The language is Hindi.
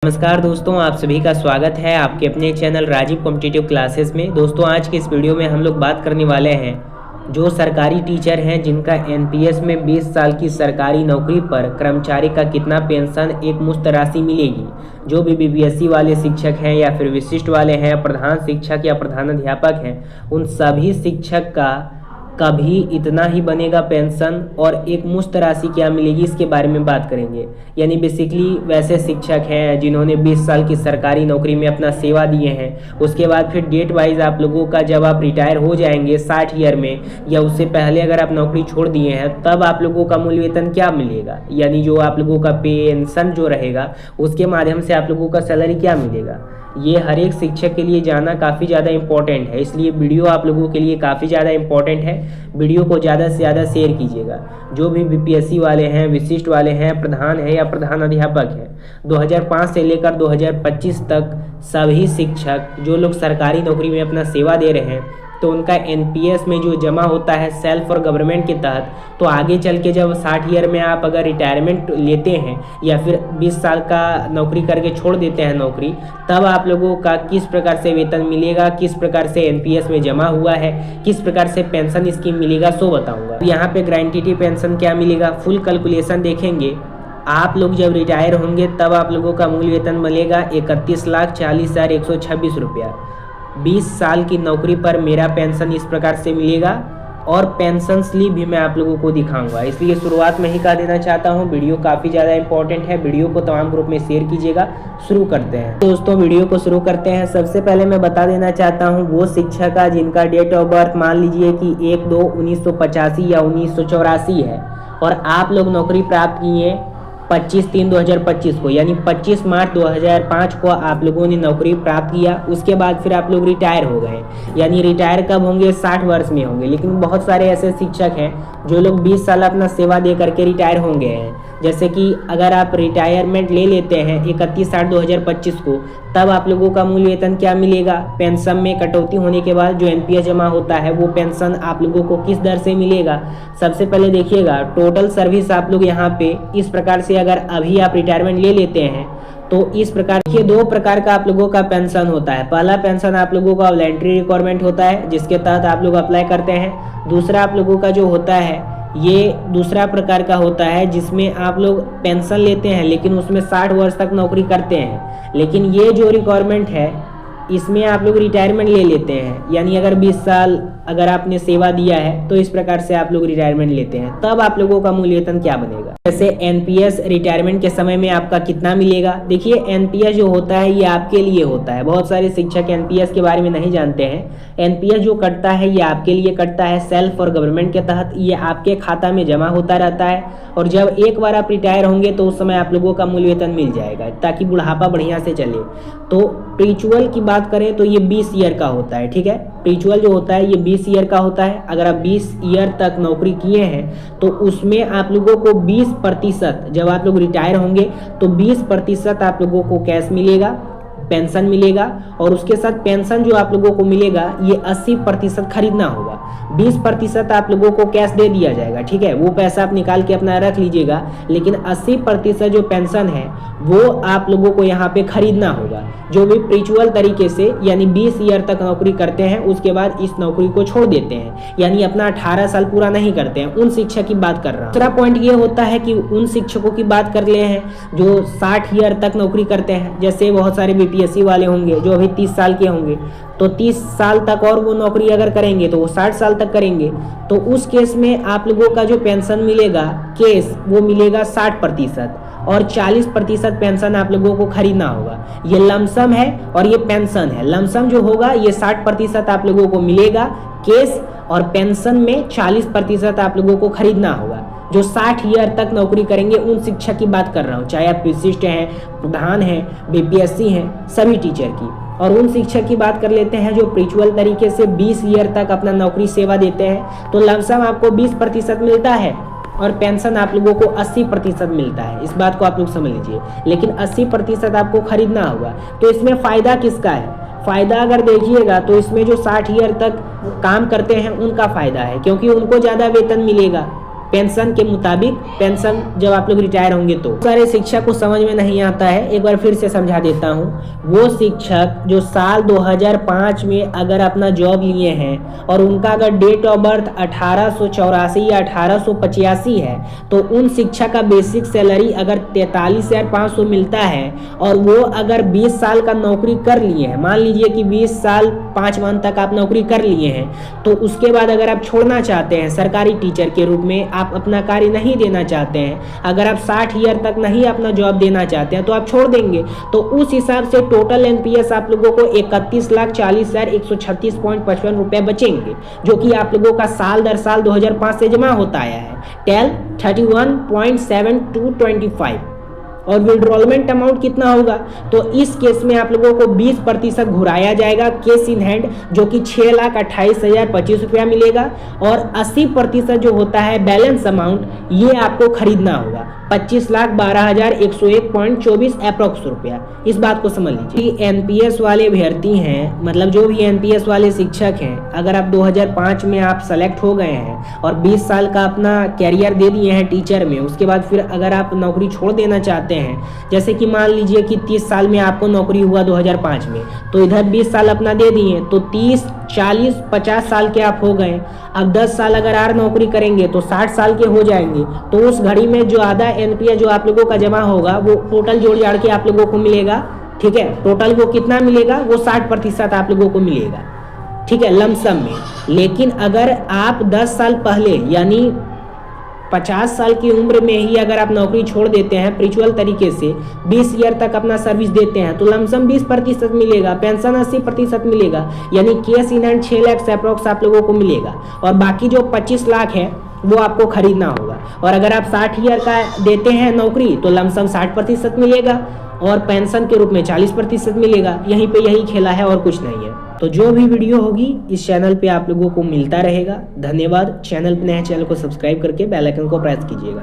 नमस्कार दोस्तों, आप सभी का स्वागत है आपके अपने चैनल राजीव कॉम्पिटिटिव क्लासेस में। दोस्तों, आज के इस वीडियो में हम लोग बात करने वाले हैं जो सरकारी टीचर हैं जिनका एनपीएस में 20 साल की सरकारी नौकरी पर कर्मचारी का कितना पेंशन एक मुश्त राशि मिलेगी। जो भी बीपीएससी वाले शिक्षक हैं या फिर विशिष्ट वाले हैं, प्रधान शिक्षक या प्रधानाध्यापक हैं, उन सभी शिक्षक का कभी इतना ही बनेगा पेंशन और एक मुश्त राशि क्या मिलेगी, इसके बारे में बात करेंगे। यानी बेसिकली वैसे शिक्षक हैं जिन्होंने 20 साल की सरकारी नौकरी में अपना सेवा दिए हैं, उसके बाद फिर डेट वाइज आप लोगों का जब आप रिटायर हो जाएंगे 60 ईयर में या उससे पहले अगर आप नौकरी छोड़ दिए हैं, तब आप लोगों का मूल वेतन क्या मिलेगा, यानी जो आप लोगों का पेंशन जो रहेगा उसके माध्यम से आप लोगों का सैलरी क्या मिलेगा। ये हर एक शिक्षक के लिए जानना काफ़ी ज़्यादा इम्पोर्टेंट है, इसलिए वीडियो आप लोगों के लिए काफ़ी ज़्यादा इम्पोर्टेंट है। वीडियो को ज़्यादा से ज़्यादा शेयर कीजिएगा। जो भी बीपीएससी वाले हैं, विशिष्ट वाले हैं, प्रधान है या प्रधान अध्यापक हैं, 2005 से लेकर 2025 तक सभी शिक्षक जो लोग सरकारी नौकरी में अपना सेवा दे रहे हैं, तो उनका एनपीएस में जो जमा होता है सेल्फ और गवर्नमेंट के तहत, तो आगे चल के जब 60 ईयर में आप अगर रिटायरमेंट लेते हैं या फिर 20 साल का नौकरी करके छोड़ देते हैं नौकरी, तब आप लोगों का किस प्रकार से वेतन मिलेगा, किस प्रकार से एनपीएस में जमा हुआ है, किस प्रकार से पेंशन स्कीम मिलेगा, सो बताऊंगा। यहाँ पे ग्रेच्युटी पेंशन क्या मिलेगा, फुल कैलकुलेशन देखेंगे। आप लोग जब रिटायर होंगे तब आप लोगों का मूल वेतन मिलेगा 31,40,126 रुपया। 20 साल की नौकरी पर मेरा पेंशन इस प्रकार से मिलेगा और पेंशन स्लिप भी मैं आप लोगों को दिखाऊंगा। इसलिए शुरुआत में ही कह देना चाहता हूं, वीडियो काफ़ी ज़्यादा इंपॉर्टेंट है। वीडियो को तमाम ग्रुप में शेयर कीजिएगा। शुरू करते हैं दोस्तों, वीडियो को शुरू करते हैं। सबसे पहले मैं बता देना चाहता हूं वो शिक्षक का जिनका डेट ऑफ बर्थ मान लीजिए कि 1/2/1985 या 1984 है और आप लोग नौकरी प्राप्त किए 25/3/2025 को, यानी 25 मार्च 2005 को आप लोगों ने नौकरी प्राप्त किया। उसके बाद फिर आप लोग रिटायर हो गए, यानी रिटायर कब होंगे, 60 वर्ष में होंगे। लेकिन बहुत सारे ऐसे शिक्षक हैं जो लोग 20 साल अपना सेवा दे करके रिटायर होंगे हैं। जैसे कि अगर आप रिटायरमेंट ले लेते हैं 31/8/2025 को, तब आप लोगों का मूल वेतन क्या मिलेगा, पेंशन में कटौती होने के बाद जो एनपीएस जमा होता है वो पेंशन आप लोगों को किस दर से मिलेगा। सबसे पहले देखिएगा, टोटल सर्विस आप लोग यहाँ पे इस प्रकार से अगर अभी आप रिटायरमेंट ले लेते हैं तो इस प्रकार के 2 प्रकार का आप लोगों का पेंशन होता है। पहला पेंशन आप लोगों का वॉलंटरी रिक्वायरमेंट होता है जिसके तहत आप लोग अप्लाई करते हैं। दूसरा आप लोगों का जो होता है ये दूसरा प्रकार का होता है जिसमें आप लोग पेंशन लेते हैं लेकिन उसमें 60 वर्ष तक नौकरी करते हैं। लेकिन ये जो रिक्वायरमेंट है इसमें आप लोग रिटायरमेंट ले लेते हैं, यानी अगर 20 साल अगर आपने सेवा दिया है तो इस प्रकार से आप लोग रिटायरमेंट लेते हैं, तब आप लोगों का मूल वेतन क्या बनेगा। जैसे एनपीएस रिटायरमेंट के समय में आपका कितना मिलेगा। देखिए, एनपीएस जो होता है ये आपके लिए होता है। बहुत सारे शिक्षक एनपीएस के बारे में नहीं जानते हैं। एनपीएस जो कटता है ये आपके लिए कटता है, सेल्फ और गवर्नमेंट के तहत ये आपके खाता में जमा होता रहता है और जब एक बार आप रिटायर होंगे तो उस समय आप लोगों का मूल वेतन मिल जाएगा ताकि बुढ़ापा बढ़िया से चले। तो प्रीचुअल की बात करें तो ये 20 ईयर का होता है, ठीक है। प्रीचुअल जो होता है ये 20 ईयर का होता है। अगर आप 20 ईयर तक नौकरी किए हैं तो उसमें आप लोगों को 20%, जब आप लोग रिटायर होंगे तो 20% आप लोगों को कैश मिलेगा, पेंशन मिलेगा और उसके साथ पेंशन जो आप लोगों को मिलेगा ये 80% खरीदना होगा। 20% आप लोगों को कैश दे दिया जाएगा, ठीक है, वो पैसा आप निकाल के अपना रख लीजिएगा। लेकिन 80% जो पेंशन है वो आप लोगों को यहाँ पे खरीदना होगा। जो भी प्रीचुअल तरीके से यानी 20 ईयर तक नौकरी करते हैं उसके बाद इस नौकरी को छोड़ देते हैं, यानी अपना 18 साल पूरा नहीं करते हैं, उन शिक्षक की बात कर रहा हूँ। दूसरा पॉइंट ये होता है कि उन शिक्षकों की बात कर ले हैं जो 60 ईयर तक नौकरी करते हैं। जैसे बहुत सारे बीपीएससी वाले होंगे जो अभी 30 साल के होंगे, तो 30 साल तक और वो नौकरी अगर करेंगे तो वो 60 साल तक करेंगे। तो उस केस में आप लोगों का जो पेंशन मिलेगा केस वो मिलेगा 60% और 40% पेंशन आप लोगों को खरीदना होगा। ये लमसम है और ये पेंशन है। लमसम जो होगा ये 60% आप लोगों को मिलेगा केस और पेंशन में 40% आप लोगों को खरीदना होगा। जो 60 ईयर तक नौकरी करेंगे उन शिक्षक की बात कर रहा हूँ, चाहे आप विशिष्ट हैं, प्रधान हैं, बीपीएससी हैं, सभी टीचर की। और उन शिक्षक की बात कर लेते हैं जो प्रीचुअल तरीके से 20 ईयर तक अपना नौकरी सेवा देते हैं, तो लमसम आपको 20% मिलता है और पेंशन आप लोगों को 80% मिलता है। इस बात को आप लोग समझ लीजिए। लेकिन 80% आपको खरीदना होगा। तो इसमें फ़ायदा किसका है, फ़ायदा अगर देखिएगा तो इसमें जो 60 ईयर तक काम करते हैं उनका फ़ायदा है, क्योंकि उनको ज़्यादा वेतन मिलेगा। पेंशन के मुताबिक, पेंशन जब आप लोग रिटायर होंगे तो। सारे शिक्षक को समझ में नहीं आता है, एक बार फिर से समझा देता हूँ। वो शिक्षक जो साल 2005 में अगर अपना जॉब लिए हैं और उनका अगर डेट ऑफ बर्थ 1884 या 1885 है, तो उन शिक्षक का बेसिक सैलरी अगर 43,500 मिलता है और वो अगर 20 साल का नौकरी कर लिए हैं, मान लीजिए कि 20 साल 5 मंथ तक आप नौकरी कर लिए हैं, तो उसके बाद अगर आप छोड़ना चाहते हैं सरकारी टीचर के रूप में, आप अपना कार्य नहीं देना चाहते हैं, अगर आप 60 ईयर तक नहीं अपना जॉब देना चाहते हैं तो आप छोड़ देंगे। तो उस हिसाब से टोटल एनपीएस आप लोगों को 31,40,136.55 रुपए बचेंगे, जो कि आप लोगों का साल दर साल 2005 से जमा होता आया है। टेल 31.7225 और विड्रॉलमेंट अमाउंट कितना होगा, तो इस केस में आप लोगों को 20% घुराया जाएगा कैश इन हैंड, जो कि 6,28,025 रुपया मिलेगा, और 80% जो होता है बैलेंस अमाउंट, ये आपको खरीदना होगा 25,12,101.24 अप्रॉक्स रुपया। इस बात को समझ लीजिए। एनपीएस वाले अभ्यर्थी हैं, मतलब जो भी एनपीएस वाले शिक्षक हैं, अगर आप 2005 में आप सेलेक्ट हो गए हैं और 20 साल का अपना कैरियर दे दिए हैं टीचर में, उसके बाद फिर अगर आप नौकरी छोड़ देना चाहते हैं, जैसे कि मान लीजिए कि 30 साल में आपको नौकरी हुआ 2005 में, तो इधर 20 साल अपना दे दिए, तो 30, 40, 50 साल के आप हो गए। अब 10 साल अगर और नौकरी करेंगे तो 60 साल के हो जाएंगे। तो उस घड़ी में जो आधा एनपीएस जो आप लोगों का जमा होगा वो टोटल जोड़ जाड़ के आप लोगों को मिलेगा। ठीक है, टोटल वो कितना मिलेगा, वो 60% आप लोगों को मिलेगा। ठीक है, लमसम में। लेकिन अगर आप 10 साल पहले यानी 50 साल की उम्र में ही अगर आप नौकरी छोड़ देते हैं प्रिचुअल तरीके से, 20 ईयर तक अपना सर्विस देते हैं, तो लमसम 20% मिलेगा, पेंशन 80% मिलेगा, यानी कैश इन हैंड 6 लाख से अप्रॉक्स आप लोगों को मिलेगा। और बाकी जो 25 लाख है वो आपको खरीदना होगा। और अगर आप 60 ईयर का देते हैं नौकरी तो लमसम 60% मिलेगा और पेंशन के रूप में 40% मिलेगा। यहीं पे यही खेला है और कुछ नहीं है। तो जो भी वीडियो होगी इस चैनल पे आप लोगों को मिलता रहेगा। धन्यवाद। चैनल पे नए, चैनल को सब्सक्राइब करके बेल आइकन को प्रेस कीजिएगा।